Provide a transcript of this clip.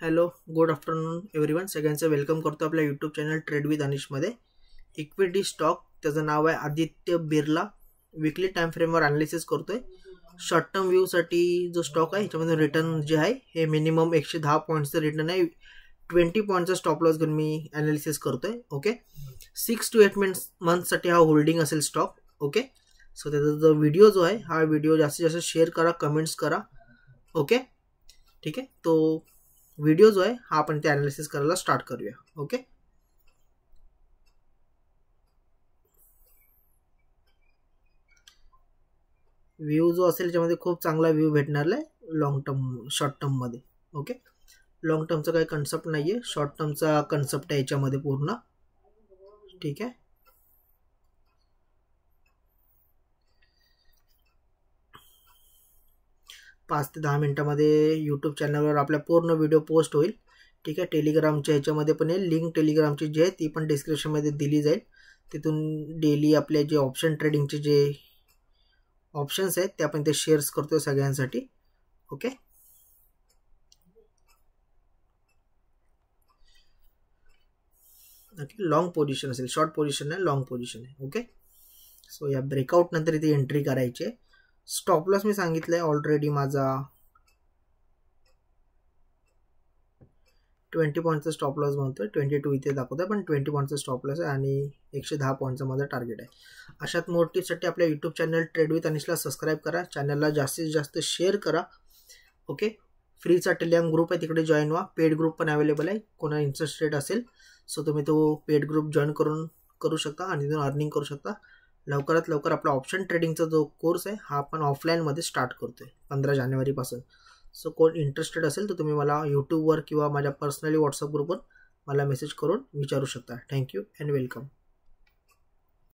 Hello good afternoon everyone. सगळ्यांचं welcome करतो आपल्या यूट्यूब चॅनल ट्रेड विथ अनिशमध्ये. इक्विटी स्टॉक त्याचं नाव आहे आदित्य बिर्ला. विकली टाइम फ्रेमवर ॲनालिसिस करतोय. शॉर्ट टर्म व्ह्यूसाठी जो स्टॉक आहे ह्याच्यामध्ये रिटर्न जे आहे हे मिनिमम 110 पॉईंट्सचं रिटर्न आहे. 20 पॉईंटचा स्टॉप लॉस घेऊन मी ॲनालिसिस करतोय. ओके, 6 to 8 मंथसाठी हा होल्डिंग असेल स्टॉक. ओके, सो त्याचा जो व्हिडिओ जो आहे हा व्हिडिओ जास्तीत जास्त शेअर करा, कमेंट्स करा. ओके, ठीक आहे. तो व्हिडिओ जो आहे हा आपण ते ॲनालिसिस करायला स्टार्ट करूया. ओके, व्ह्यू जो असेल त्याच्यामध्ये खूप चांगला व्ह्यू भेटणार आहे लॉंग टर्म शॉर्ट टर्ममध्ये. ओके, लॉंग टर्मचा काही कन्सेप्ट नाही आहे, शॉर्ट टर्मचा कन्सेप्ट आहे याच्यामध्ये पूर्ण. ठीक आहे, 5 ते 10 मिनिटामध्ये यूट्यूब चॅनलवर आपला पूर्ण व्हिडिओ पोस्ट होईल. ठीक आहे, टेलिग्रामच्या ह्याच्यामध्ये पण येईल लिंक. टेलिग्रामची जी आहे ती पण डिस्क्रिप्शनमध्ये दिली जाईल. तिथून डेली आपले जे ऑप्शन ट्रेडिंगचे जे ऑप्शन्स आहेत ते आपण ते शेअर्स करतोय सगळ्यांसाठी. ओके, लॉंग पोझिशन असेल, शॉर्ट पोझिशन आहे, लॉंग पोझिशन आहे. ओके, सो या ब्रेकआउट नंतर इथे एंट्री करायची आहे. स्टॉप लॉस मी सांगितलंय ऑलरेडी माझा 20 पॉईंटचा स्टॉप लॉस बनतोय. 22 इथे दाखवतोय पण 20 पॉईंटचा स्टॉप लॉस आहे आणि 110 पॉईंटचा माझा टार्गेट आहे. अशात मोर टिप्ससाठी आपल्या यूट्यूब चॅनल ट्रेड विथ अनिशला सबस्क्राईब करा. चॅनलला जास्तीत जास्त शेअर करा. ओके, फ्रीचा टेलिग्राम ग्रुप आहे, तिकडे जॉईन व्हा. पेड ग्रुप पण अवेलेबल आहे, कोणा इंटरेस्टेड असेल सो तुम्ही तो पेड ग्रुप जॉईन करू शकता आणि तिथून अर्निंग करू शकता. लवकरात लवकर आपला ऑप्शन ट्रेडिंगचा जो कोर्स आहे हा आपण ऑफलाईनमध्ये स्टार्ट करतोय 15 जानेवारीपासून. सो कोण इंटरेस्टेड असेल तर तुम्ही मला यूट्यूबवर किंवा माझ्या पर्सनली व्हॉट्सअप ग्रुपवर मला मेसेज करून विचारू शकता. Thank you and welcome.